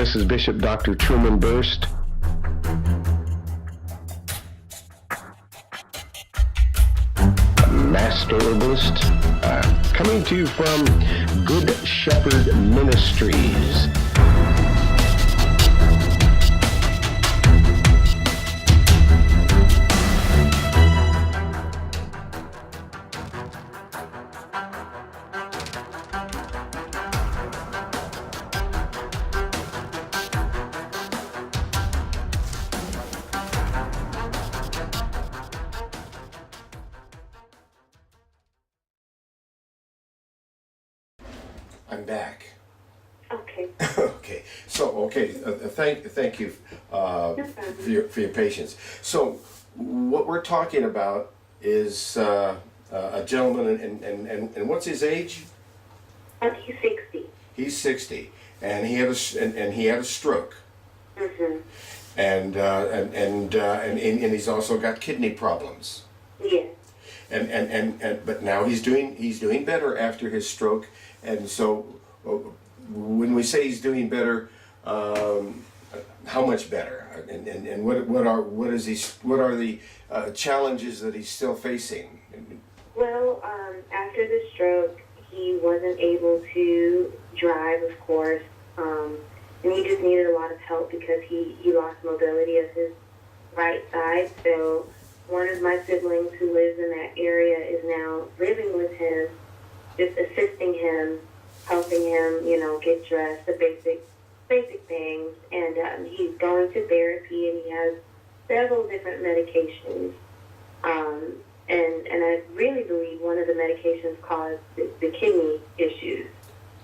This is Bishop Dr. Truman Burst. Master Herbalist, coming to you from Good Shepherd Ministries. I'm back. Okay. Okay. So, thank you for your patience. So, what we're talking about is a gentleman, and what's his age? He's 60. He's 60, and he had a stroke. Mm-hmm. And he's also got kidney problems. Yes. But now he's doing better after his stroke. And so, when we say he's doing better, how much better? And what are the challenges that he's still facing? Well, after the stroke, he wasn't able to drive, of course, and he just needed a lot of help because he lost mobility of his right side. So one of my siblings who lives in that area is now living with him, just assisting him, helping him, get dressed, the basic things. And he's going to therapy, and he has several different medications. And I really believe one of the medications caused the kidney issues.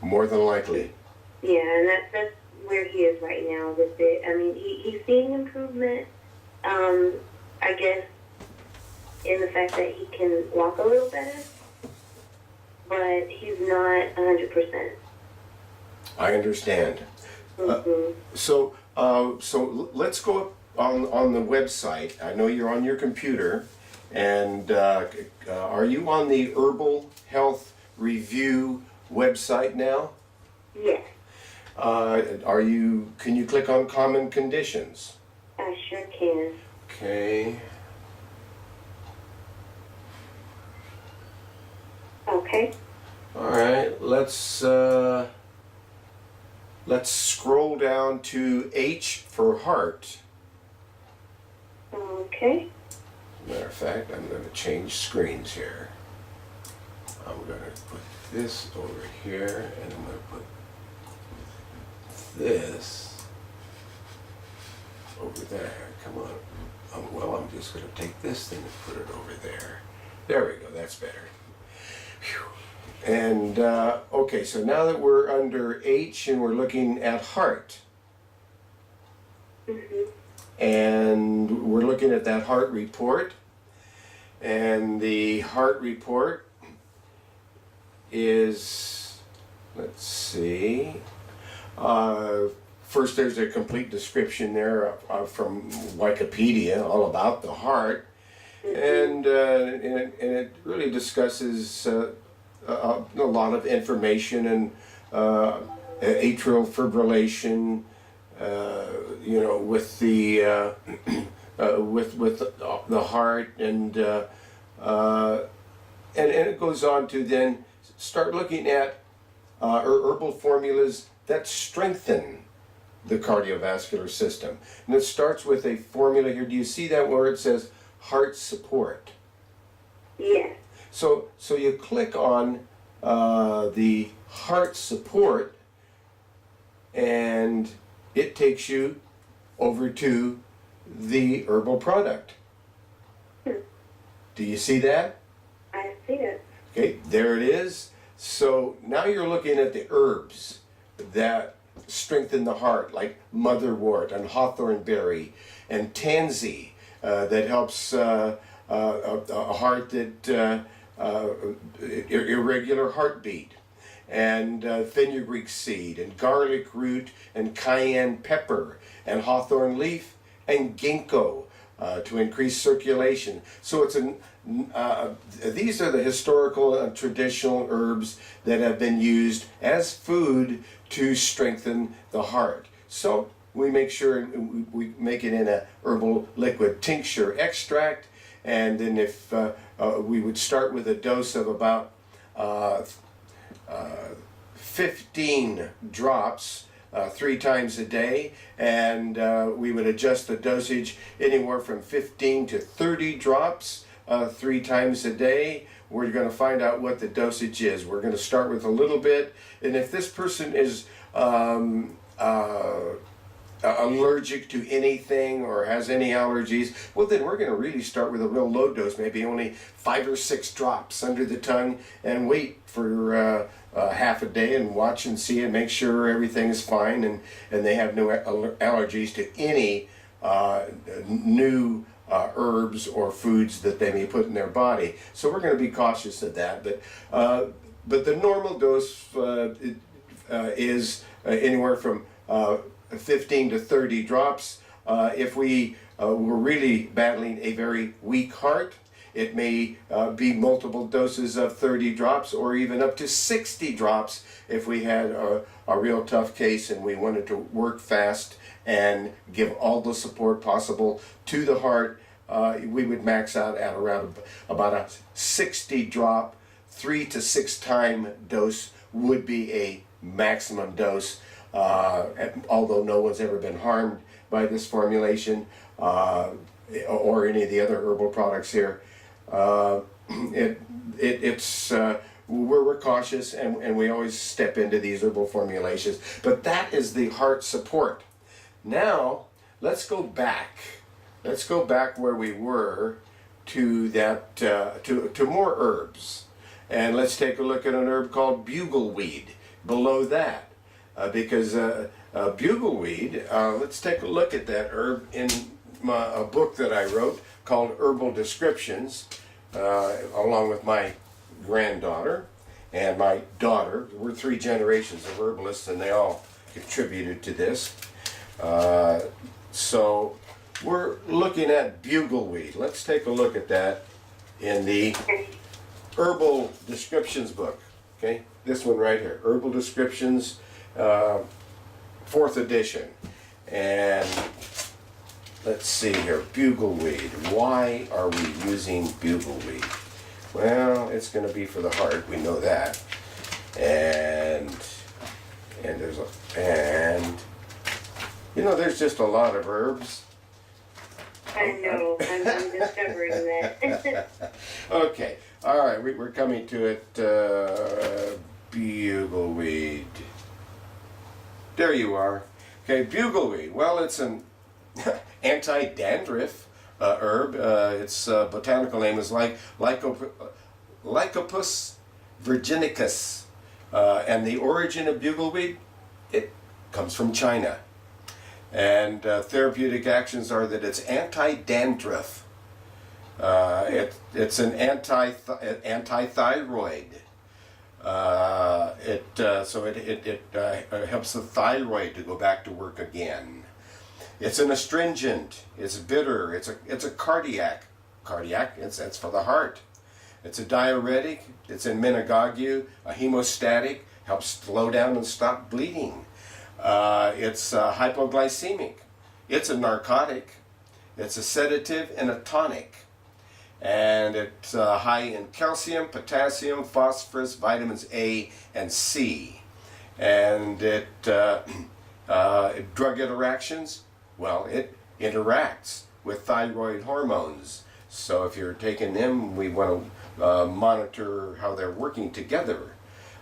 More than likely. Yeah, and that's where he is right now with it. I mean, he's seeing improvement, I guess, in the fact that he can walk a little better, but he's not 100%. I understand. Mm-hmm. So let's go up on the website. I know you're on your computer, and are you on the Herbal Health Review website now? Yes. Can you click on common conditions? I sure can. Okay. Okay. All right. Let's scroll down to H for heart. Okay. Matter of fact, I'm going to change screens here. I'm going to put this over here, and I'm going to put this over there. Come on. I'm just going to take this thing and put it over there. There we go. That's better. Whew. And, okay, so now that we're under H and we're looking at heart, Mm-hmm. and we're looking at that heart report, and the heart report is, let's see, first there's a complete description there from Wikipedia all about the heart, and it really discusses a lot of information and atrial fibrillation, with the with the heart, and it goes on to then start looking at herbal formulas that strengthen the cardiovascular system. And it starts with a formula here. Do you see that where it says heart support? Yes. So you click on the heart support, and it takes you over to the herbal product. Do you see that? I see it. Okay, there it is. So now you're looking at the herbs that strengthen the heart, like motherwort and hawthorn berry and tansy, that helps a heart that irregular heartbeat, and fenugreek seed and garlic root and cayenne pepper and hawthorn leaf and ginkgo to increase circulation. So it's these are the historical and traditional herbs that have been used as food to strengthen the heart. So we make sure we make it in a herbal liquid tincture extract, and then if we would start with a dose of about 15 drops 3 times a day, and we would adjust the dosage anywhere from 15 to 30 drops 3 times a day. We're going to find out what the dosage is. We're going to start with a little bit, and if this person is allergic to anything or has any allergies, well, then we're going to really start with a real low dose, maybe only 5 or 6 drops under the tongue, and wait for half a day and watch and see and make sure everything is fine, and they have no allergies to any new herbs or foods that they may put in their body. So we're going to be cautious of that, but the normal dose is anywhere from 15 to 30 drops. If we were really battling a very weak heart, it may be multiple doses of 30 drops or even up to 60 drops if we had a real tough case and we wanted to work fast and give all the support possible to the heart. We would max out at around about a 60 drop, 3 to 6 time dose would be a maximum dose. Although no one's ever been harmed by this formulation or any of the other herbal products here, we're cautious, and we always step into these herbal formulations. But that is the heart support. Now let's go back. Let's go back where we were to that to more herbs, and let's take a look at an herb called bugleweed below that. Because bugleweed, let's take a look at that herb in a book that I wrote called Herbal Descriptions, along with my granddaughter and my daughter. We're 3 generations of herbalists, and they all contributed to this. So we're looking at bugleweed. Let's take a look at that in the Herbal Descriptions book. Okay, this one right here, Herbal Descriptions, 4th edition. And let's see here, bugleweed. Why are we using bugleweed? Well, it's going to be for the heart, we know that. And there's just a lot of herbs. I know, I'm discovering that. Okay, all right, we're coming to it. Bugleweed. There you are. Okay, bugleweed. Well, it's an anti-dandruff herb. Its botanical name is Lycopus virginicus. And the origin of bugleweed, it comes from China. And therapeutic actions are that it's anti-dandruff. It's an anti-thyroid. So it helps the thyroid to go back to work again. It's an astringent. It's bitter. It's a cardiac. That's for the heart. It's a diuretic. It's in menagogue, a hemostatic, helps slow down and stop bleeding. It's hypoglycemic. It's a narcotic. It's a sedative and a tonic. And it's high in calcium, potassium, phosphorus, vitamins A and C. And drug interactions, well, it interacts with thyroid hormones. So if you're taking them, we want to monitor how they're working together.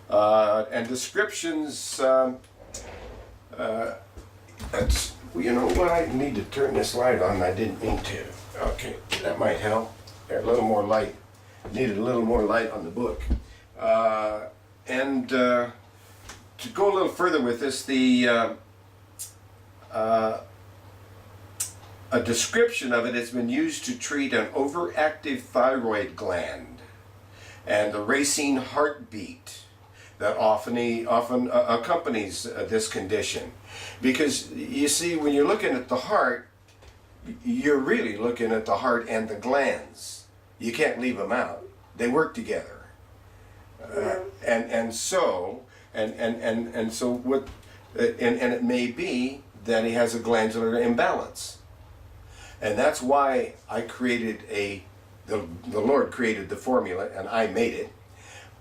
And descriptions, that's, you know what, I need to turn this light on, I didn't mean to. Okay, that might help. There, a little more light. Needed a little more light on the book. And to go a little further with this, a description of it has been used to treat an overactive thyroid gland and the racing heartbeat that often accompanies this condition. Because you see, when you're looking at the heart, you're really looking at the heart and the glands. You can't leave them out. They work together. And so what, and it may be then he has a glandular imbalance. And that's why I created the Lord created the formula and I made it.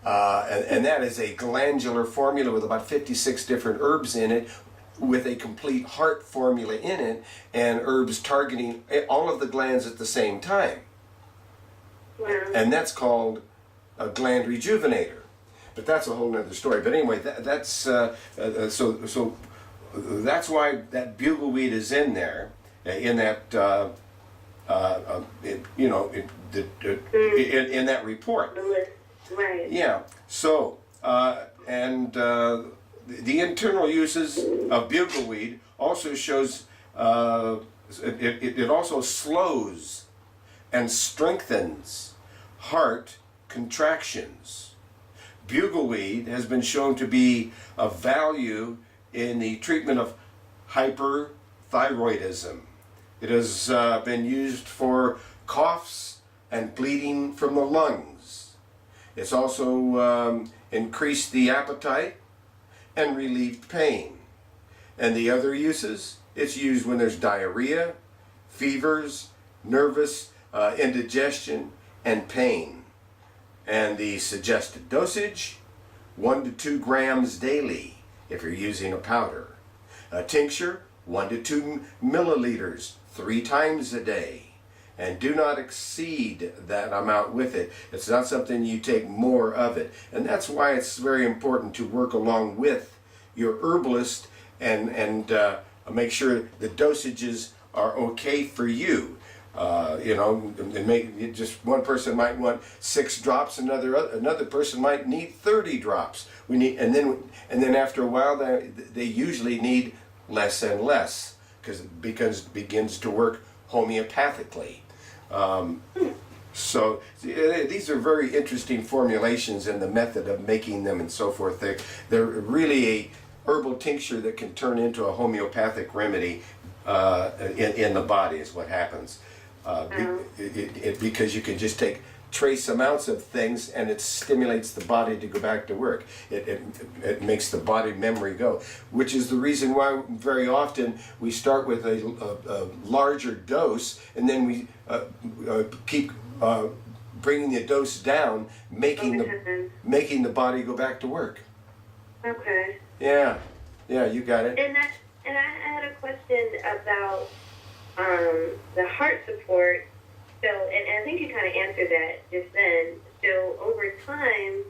And that is a glandular formula with about 56 different herbs in it, with a complete heart formula in it, and herbs targeting all of the glands at the same time. Wow. And that's called a gland rejuvenator. But that's a whole nother story. But anyway, so that's why that bugleweed is in there, in that in that report. Right. Yeah. So the internal uses of bugleweed also shows it also slows and strengthens heart contractions. Bugleweed has been shown to be of value in the treatment of hyperthyroidism. It has been used for coughs and bleeding from the lungs. It's also increased the appetite and relieved pain. And the other uses, it's used when there's diarrhea, fevers, nervous indigestion, and pain. And the suggested dosage, 1 to 2 grams daily if you're using a powder. A tincture, 1 to 2 milliliters 3 times a day. And do not exceed that amount with it. It's not something you take more of it. And that's why it's very important to work along with your herbalist and make sure the dosages are okay for you. And just one person might want 6 drops, another person might need 30 drops. And then after a while they usually need less and less because it begins to work homeopathically. So these are very interesting formulations and the method of making them and so forth. They're really a herbal tincture that can turn into a homeopathic remedy in the body is what happens. Because you can just take trace amounts of things and it stimulates the body to go back to work. It makes the body memory go, which is the reason why very often we start with a larger dose and then we keep bringing the dose down, making the body go back to work. Okay. Yeah, you got it. And I had a question about the heart support. So, and I think you kind of answered that just then. So, over time,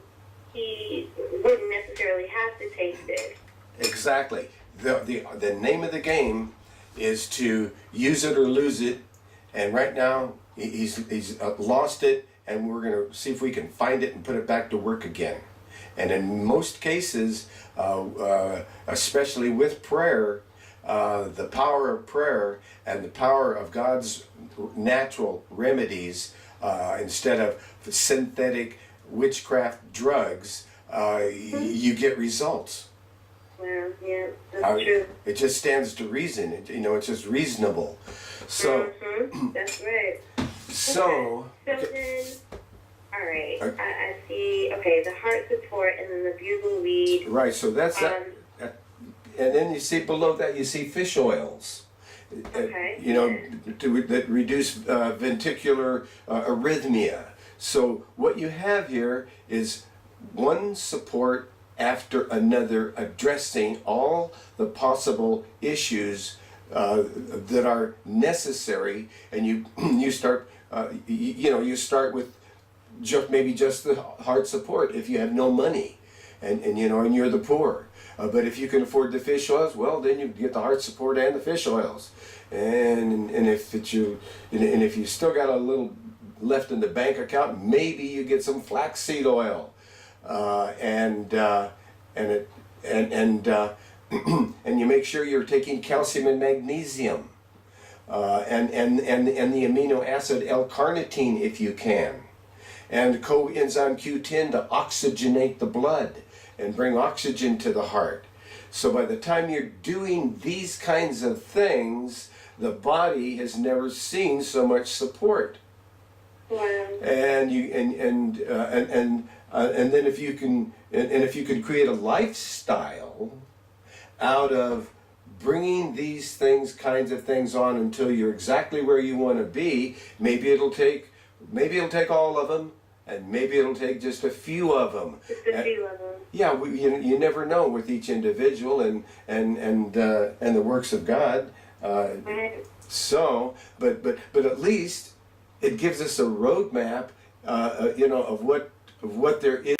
he wouldn't necessarily have to take this. Exactly. The name of the game is to use it or lose it. And right now, he's lost it, and we're going to see if we can find it and put it back to work again. And in most cases, especially with prayer, the power of prayer and the power of God's natural remedies instead of synthetic witchcraft drugs, you get results. Well, yeah, that's true. It just stands to reason. It's just reasonable. So, that's right. So then, all right, I see. Okay, the heart support and then the bugleweed. Right. So that's that. And then you see below that, you see fish oils. Okay. That reduce ventricular arrhythmia. So what you have here is one support after another, addressing all the possible issues that are necessary, and you start you start with just the heart support if you have no money, and you're the poor. But if you can afford the fish oils, well, then you get the heart support and the fish oils. And if you still got a little left in the bank account, maybe you get some flaxseed oil, and you make sure you're taking calcium and magnesium, and the amino acid L-carnitine if you can, and coenzyme Q10 to oxygenate the blood and bring oxygen to the heart. So by the time you're doing these kinds of things, the body has never seen so much support. Wow. And then if you can create a lifestyle out of bringing these kinds of things on until you're exactly where you want to be. Maybe it'll take all of them, and maybe it'll take just a few of them. Just a few of them. Yeah, you never know with each individual and the works of God. Right. So, but at least it gives us a roadmap, of what there is.